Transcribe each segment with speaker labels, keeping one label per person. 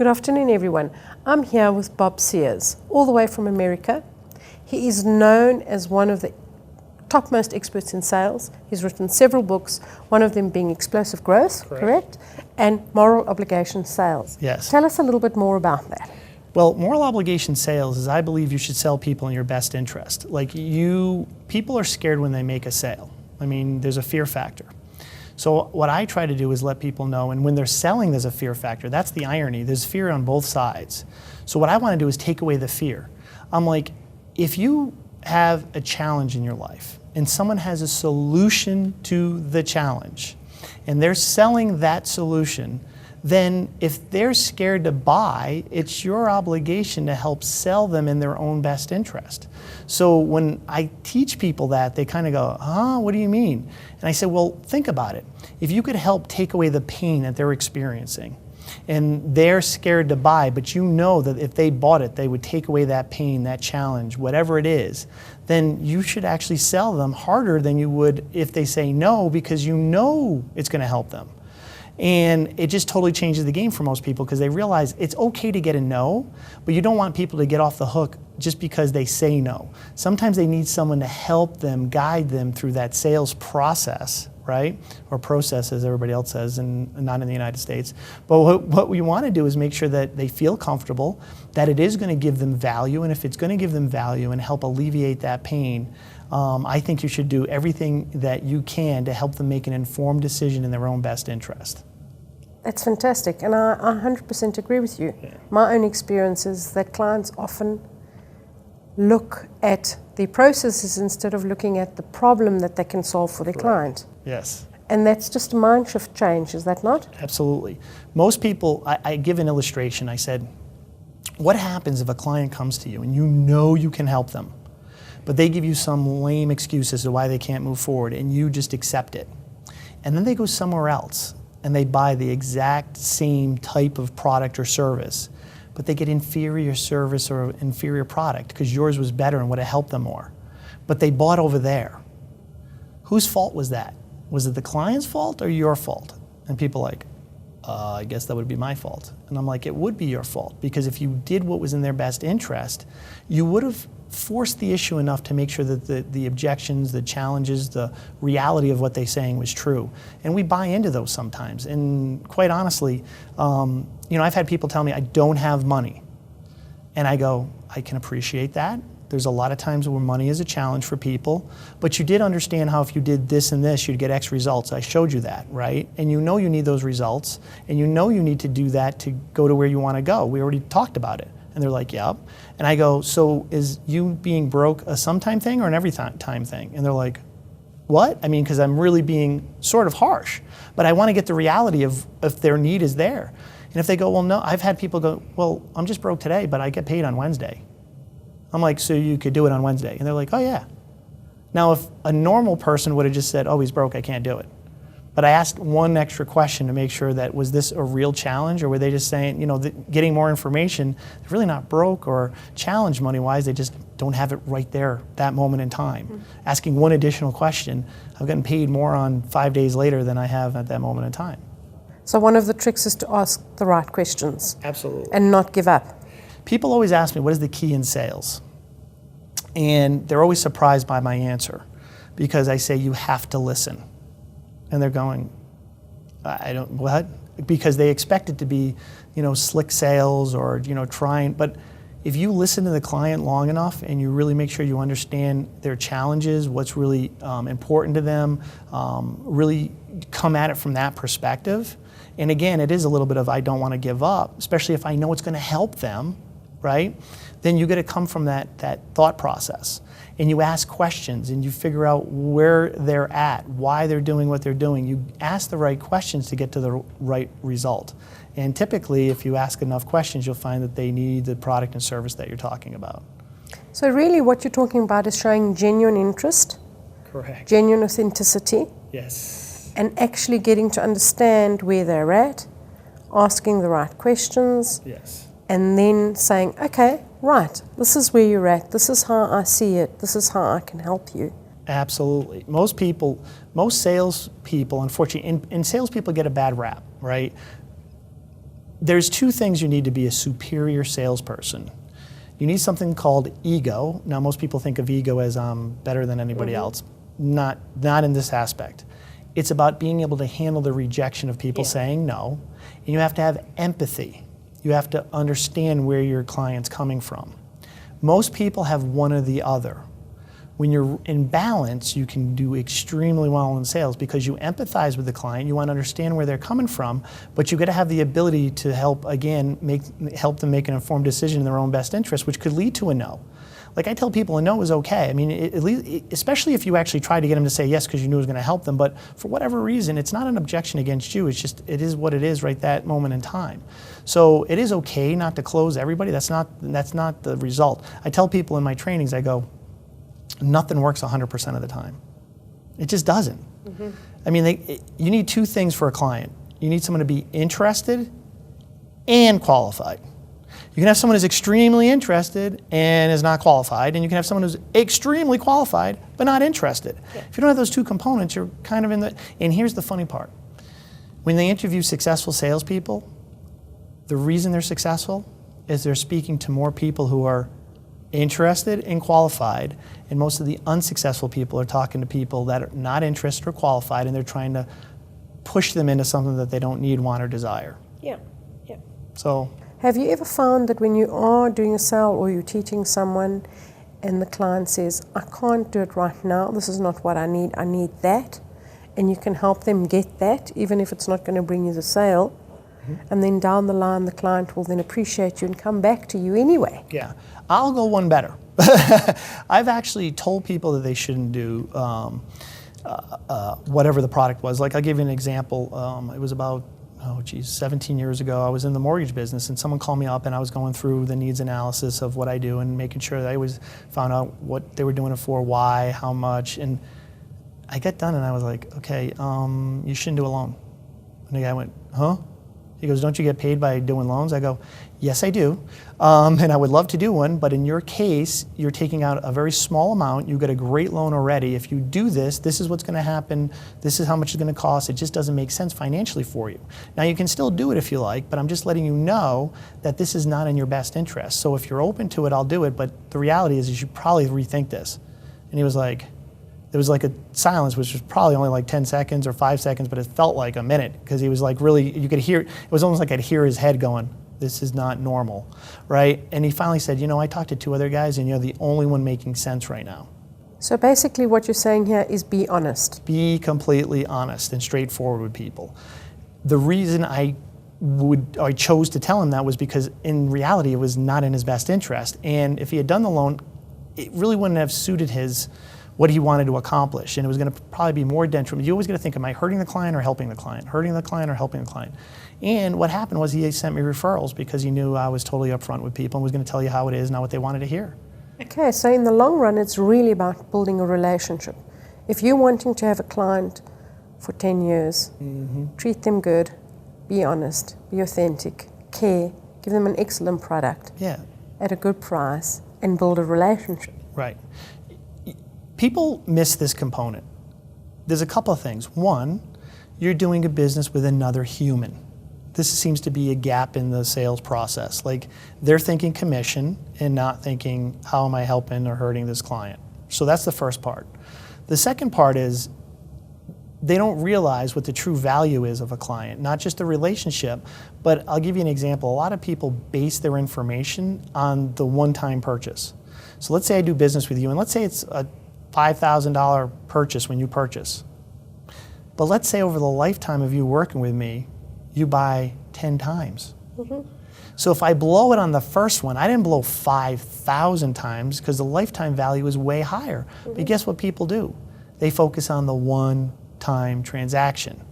Speaker 1: Good afternoon, everyone. I'm here with Bob Sears, all the way from America. He is known as one of the topmost experts in sales. He's written several books, one of them being Explosive Growth, correct? And Moral Obligation Sales.
Speaker 2: Yes.
Speaker 1: Tell us a little bit more about that.
Speaker 2: Well, moral obligation sales is I believe you should sell people in your best interest. People are scared when they make a sale. I mean, there's a fear factor. So what I try to do is let people know, and when they're selling, there's a fear factor. That's the irony. There's fear on both sides. So what I want to do is take away the fear. I'm like, if you have a challenge in your life and someone has a solution to the challenge and they're selling that solution, then if they're scared to buy, it's your obligation to help sell them in their own best interest. So when I teach people that, they kind of go, what do you mean? And I said, well, think about it. If you could help take away the pain that they're experiencing, and they're scared to buy, but you know that if they bought it, they would take away that pain, that challenge, whatever it is, then you should actually sell them harder than you would if they say no, because you know it's going to help them. And it just totally changes the game for most people because they realize it's okay to get a no, but you don't want people to get off the hook just because they say no. Sometimes they need someone to help them, guide them through that sales process, right? Or process, as everybody else says, and not in the United States. But what we want to do is make sure that they feel comfortable, that it is going to give them value, and if it's going to give them value and help alleviate that pain, I think you should do everything that you can to help them make an informed decision in their own best interest.
Speaker 1: That's fantastic, and I 100% agree with you.
Speaker 2: Yeah.
Speaker 1: My own experience is that clients often look at the processes instead of looking at the problem that they can solve for their client.
Speaker 2: Yes.
Speaker 1: And that's just a mind shift change, is that not?
Speaker 2: Absolutely. Most people, I give an illustration. I said, what happens if a client comes to you and you know you can help them, but they give you some lame excuse as to why they can't move forward and you just accept it? And then they go somewhere else and they buy the exact same type of product or service, but they get inferior service or inferior product because yours was better and would have helped them more. But they bought over there. Whose fault was that? Was it the client's fault or your fault? And people are like, I guess that would be my fault. And I'm like, it would be your fault, because if you did what was in their best interest, you would have forced the issue enough to make sure that the objections, the challenges, the reality of what they're saying was true. And we buy into those sometimes. And quite honestly, I've had people tell me, I don't have money. And I go, I can appreciate that. There's a lot of times where money is a challenge for people, but you did understand how if you did this and this, you'd get X results. I showed you that, right? And you know you need those results, and you know you need to do that to go to where you want to go. We already talked about it. And they're like, yep. And I go, so is you being broke a sometime thing or an every time thing? And they're like, what? I mean, because I'm really being sort of harsh, but I want to get the reality of if their need is there. And if they go, well, no, I've had people go, well, I'm just broke today, but I get paid on Wednesday. I'm like, so you could do it on Wednesday? And they're like, oh yeah. Now, if a normal person would have just said, oh, he's broke, I can't do it. But I asked one extra question to make sure that, was this a real challenge, or were they just saying, getting more information, they're really not broke or challenged money-wise, they just don't have it right there, that moment in time. Mm-hmm. Asking one additional question, I've gotten paid more on 5 days later than I have at that moment in time.
Speaker 1: So one of the tricks is to ask the right questions.
Speaker 2: Absolutely.
Speaker 1: And not give up.
Speaker 2: People always ask me, what is the key in sales? And they're always surprised by my answer, because I say you have to listen. And they're going, what? Because they expect it to be, slick sales or, trying. But if you listen to the client long enough and you really make sure you understand their challenges, what's really important to them, really come at it from that perspective. And again, it is a little bit of, I don't want to give up, especially if I know it's going to help them, right? Then you got to come from that thought process. And you ask questions and you figure out where they're at, why they're doing what they're doing. You ask the right questions to get to the right result. And typically, if you ask enough questions, you'll find that they need the product and service that you're talking about.
Speaker 1: So really what you're talking about is showing genuine interest.
Speaker 2: Correct.
Speaker 1: Genuine authenticity.
Speaker 2: Yes.
Speaker 1: And actually getting to understand where they're at, asking the right questions.
Speaker 2: Yes.
Speaker 1: And then saying, okay, right, this is where you're at, this is how I see it, this is how I can help you.
Speaker 2: Absolutely. Most salespeople, unfortunately, and salespeople get a bad rap, right? there's two things you need to be a superior salesperson. You need something called ego. Now, most people think of ego as better than anybody else. Not in this aspect. It's about being able to handle the rejection of people saying no. And you have to have empathy. You have to understand where your client's coming from. Most people have one or the other. When you're in balance, you can do extremely well in sales because you empathize with the client, you want to understand where they're coming from, but you've got to have the ability to help them make an informed decision in their own best interest, which could lead to a no. Like I tell people, a no is okay. I mean, at least, especially if you actually try to get them to say yes because you knew it was going to help them, but for whatever reason, it's not an objection against you, it's just, it is what it is right that moment in time. So it is okay not to close everybody, that's not the result. I tell people in my trainings, I go, nothing works 100% of the time. It just doesn't. I mean, you need two things for a client. You need someone to be interested and qualified. You can have someone who's extremely interested and is not qualified, and you can have someone who's extremely qualified but not interested. If you don't have those two components, you're kind of in the, and here's the funny part. When they interview successful salespeople, the reason they're successful is they're speaking to more people who are interested and qualified, and most of the unsuccessful people are talking to people that are not interested or qualified, and they're trying to push them into something that they don't need, want, or desire.
Speaker 1: Yeah.
Speaker 2: So,
Speaker 1: have you ever found that when you are doing a sale or you're teaching someone and the client says, I can't do it right now, this is not what I need that, and you can help them get that, even if it's not going to bring you the sale, and then down the line the client will then appreciate you and come back to you anyway?
Speaker 2: Yeah. I'll go one better. I've actually told people that they shouldn't do whatever the product was. Like, I'll give you an example. It was about, 17 years ago. I was in the mortgage business, and someone called me up, and I was going through the needs analysis of what I do and making sure that I always found out what they were doing it for, why, how much. And I got done, and I was like, okay, you shouldn't do a loan. And the guy went, huh? He goes, don't you get paid by doing loans? I go, yes, I do. And I would love to do one, but in your case, you're taking out a very small amount. You've got a great loan already. If you do this, this is what's going to happen. This is how much it's going to cost. It just doesn't make sense financially for you. Now, you can still do it if you like, but I'm just letting you know that this is not in your best interest. So if you're open to it, I'll do it. But the reality is you should probably rethink this. And he was like, there was like a silence, which was probably only like 10 seconds or 5 seconds, but it felt like a minute because he was like really, you could hear, it was almost like I'd hear his head going, this is not normal, right? And he finally said, I talked to 2 other guys and you're the only one making sense right now.
Speaker 1: So basically what you're saying here is be honest.
Speaker 2: Be completely honest and straightforward with people. The reason I chose to tell him that was because in reality it was not in his best interest. And if he had done the loan, it really wouldn't have suited what he wanted to accomplish, and it was going to probably be more detrimental. You always got to think, am I hurting the client or helping the client? Hurting the client or helping the client? And what happened was he sent me referrals because he knew I was totally upfront with people and was going to tell you how it is, not what they wanted to hear.
Speaker 1: Okay, so in the long run, it's really about building a relationship. If you're wanting to have a client for 10 years, treat them good, be honest, be authentic, care, give them an excellent product at a good price, and build a relationship.
Speaker 2: Right. People miss this component. There's a couple of things. One, you're doing a business with another human. This seems to be a gap in the sales process. Like, they're thinking commission and not thinking, how am I helping or hurting this client? So that's the first part. The second part is they don't realize what the true value is of a client, not just the relationship, but I'll give you an example. A lot of people base their information on the one-time purchase. So let's say I do business with you, and let's say it's a $5,000 purchase when you purchase. But let's say over the lifetime of you working with me, you buy 10 times. So if I blow it on the first one, I didn't blow 5,000 times because the lifetime value is way higher. But guess what people do? They focus on the one-time transaction.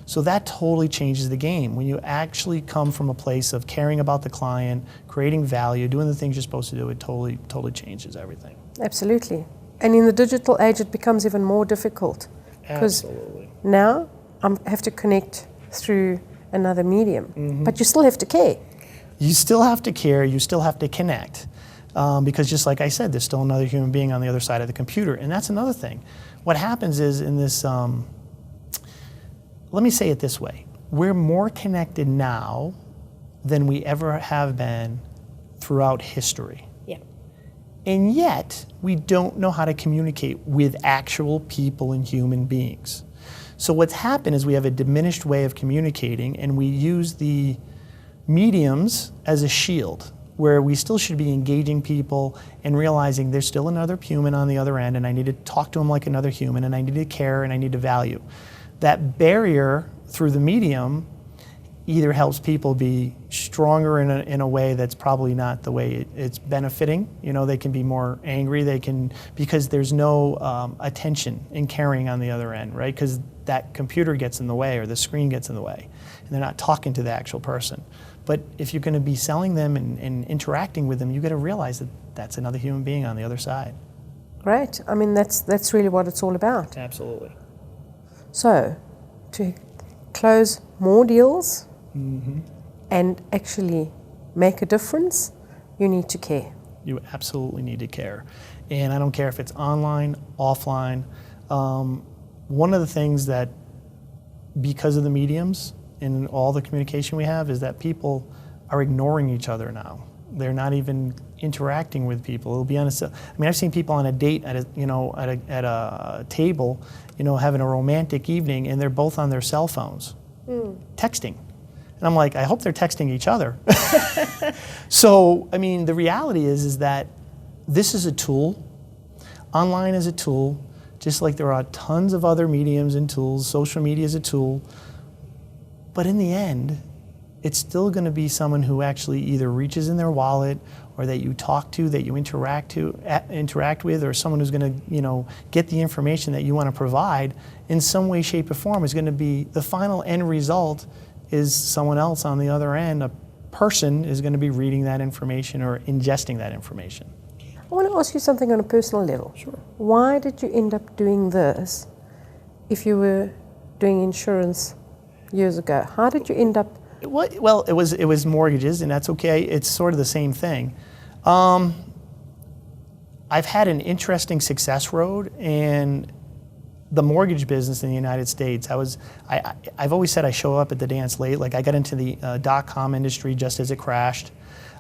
Speaker 2: So that totally changes the game. When you actually come from a place of caring about the client, creating value, doing the things you're supposed to do, it totally changes everything.
Speaker 1: Absolutely. And in the digital age, it becomes even more difficult. Because now I have to connect through another medium. But you still have to care.
Speaker 2: You still have to care, you still have to connect. Because just like I said, there's still another human being on the other side of the computer. And that's another thing. What happens is in this, let me say it this way. We're more connected now than we ever have been throughout history.
Speaker 1: Yeah.
Speaker 2: And yet, we don't know how to communicate with actual people and human beings. So what's happened is we have a diminished way of communicating, and we use the mediums as a shield, where we still should be engaging people and realizing there's still another human on the other end, and I need to talk to them like another human, and I need to care, and I need to value. That barrier through the medium either helps people be stronger in a way that's probably not the way it's benefiting. You know, they can be more angry, because there's no attention and caring on the other end, right? Because that computer gets in the way or the screen gets in the way, and they're not talking to the actual person. But if you're going to be selling them and interacting with them, you got to realize that that's another human being on the other side.
Speaker 1: Great. I mean, that's really what it's all about.
Speaker 2: Absolutely.
Speaker 1: So, to close more deals
Speaker 2: Mm-hmm.
Speaker 1: and actually make a difference, you need to care.
Speaker 2: You absolutely need to care. And I don't care if it's online, offline. One of the things that, because of the mediums and all the communication we have, is that people are ignoring each other now. They're not even interacting with people. It'll be on I've seen people on a date at a table, having a romantic evening, and they're both on their cell phones, texting. And I'm like, I hope they're texting each other. So, I mean, the reality is that this is a tool. Online is a tool, just like there are tons of other mediums and tools. Social media is a tool. But in the end, it's still going to be someone who actually either reaches in their wallet, or that you talk to, that you interact with, or someone who's going to, get the information that you want to provide in some way, shape, or form is going to be the final end result. Is someone else on the other end, a person is going to be reading that information or ingesting that information.
Speaker 1: I want to ask you something on a personal level.
Speaker 2: Sure.
Speaker 1: Why did you end up doing this if you were doing insurance years ago? How did you end up?
Speaker 2: Well, it was mortgages, and that's okay. It's sort of the same thing. I've had an interesting success road, and the mortgage business in the United States, I've always said I show up at the dance late. Like, I got into the .com industry just as it crashed.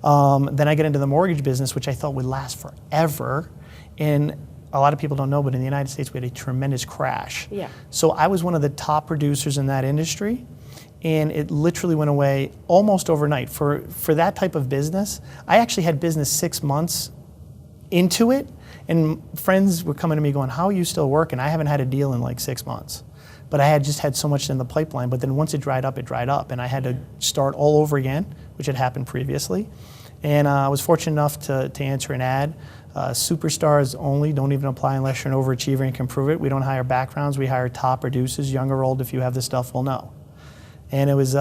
Speaker 2: Then I get into the mortgage business, which I thought would last forever. And a lot of people don't know, but in the United States, we had a tremendous crash.
Speaker 1: Yeah.
Speaker 2: So I was one of the top producers in that industry, and it literally went away almost overnight. For that type of business, I actually had business 6 months into it, and friends were coming to me going, how are you still working? I haven't had a deal in like 6 months. But I had just had so much in the pipeline. But then once it dried up, and I had to start all over again, which had happened previously. And I was fortunate enough to answer an ad. Superstars only, don't even apply unless you're an overachiever and can prove it. We don't hire backgrounds, we hire top producers, young or old. If you have this stuff, we'll know. And it was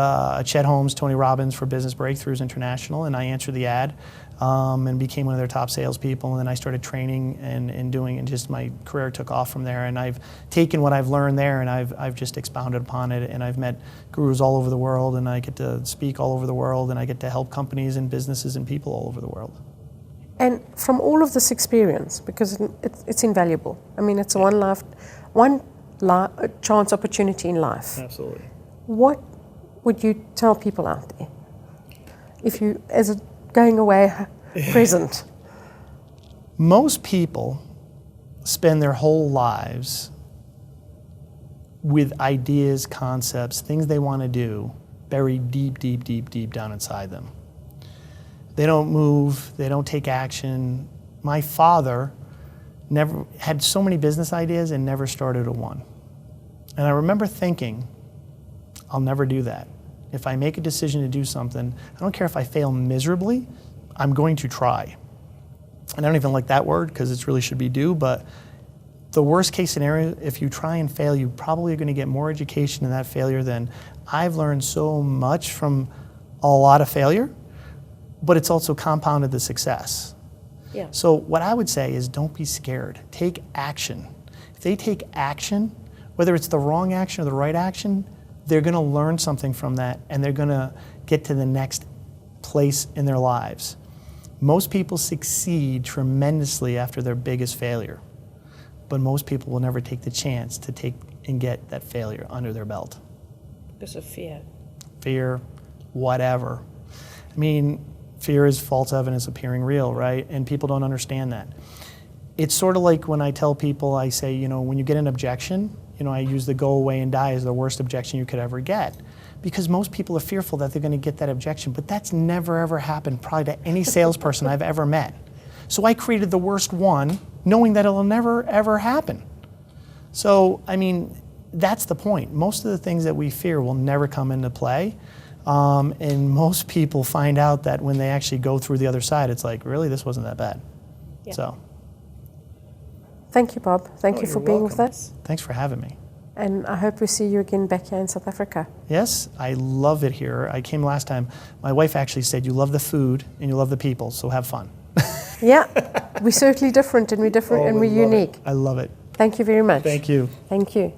Speaker 2: Chet Holmes, Tony Robbins for Business Breakthroughs International, and I answered the ad and became one of their top salespeople. And then I started training and doing, and just my career took off from there. And I've taken what I've learned there, and I've just expounded upon it. And I've met gurus all over the world, and I get to speak all over the world, and I get to help companies and businesses and people all over the world.
Speaker 1: And from all of this experience, because it's invaluable. I mean, it's one chance opportunity in life.
Speaker 2: Absolutely.
Speaker 1: What would you tell people out there, if you, as a going away present?
Speaker 2: Most people spend their whole lives with ideas, concepts, things they want to do, buried deep, deep, deep, deep down inside them. They don't move, they don't take action. My father never had so many business ideas and never started a one. And I remember thinking, I'll never do that. If I make a decision to do something, I don't care if I fail miserably, I'm going to try. And I don't even like that word because it really should be do, but the worst case scenario, if you try and fail, you probably are going to get more education in that failure than I've learned so much from a lot of failure, but it's also compounded the success.
Speaker 1: Yeah.
Speaker 2: So what I would say is don't be scared. Take action. If they take action, whether it's the wrong action or the right action, they're going to learn something from that, and they're going to get to the next place in their lives. Most people succeed tremendously after their biggest failure, but most people will never take the chance to take and get that failure under their belt.
Speaker 1: Because of fear.
Speaker 2: Fear, whatever. I mean, fear is false evidence appearing real, right? And people don't understand that. It's sort of like when I tell people, I say, you know, when you get an objection, you know, I use the go away and die as the worst objection you could ever get. Because most people are fearful that they're going to get that objection, but that's never ever happened probably to any salesperson I've ever met. So I created the worst one, knowing that it'll never ever happen. So, I mean, that's the point. Most of the things that we fear will never come into play. And most people find out that when they actually go through the other side, it's like, really, this wasn't that bad. Yeah. So.
Speaker 1: Thank you, Bob. Thank you for being with us.
Speaker 2: Thanks for having me.
Speaker 1: And I hope we see you again back here in South Africa.
Speaker 2: Yes, I love it here. I came last time. My wife actually said, you love the food and you love the people, so have fun.
Speaker 1: Yeah, we're certainly different and we're unique.
Speaker 2: I love it.
Speaker 1: Thank you very much.
Speaker 2: Thank you.
Speaker 1: Thank you.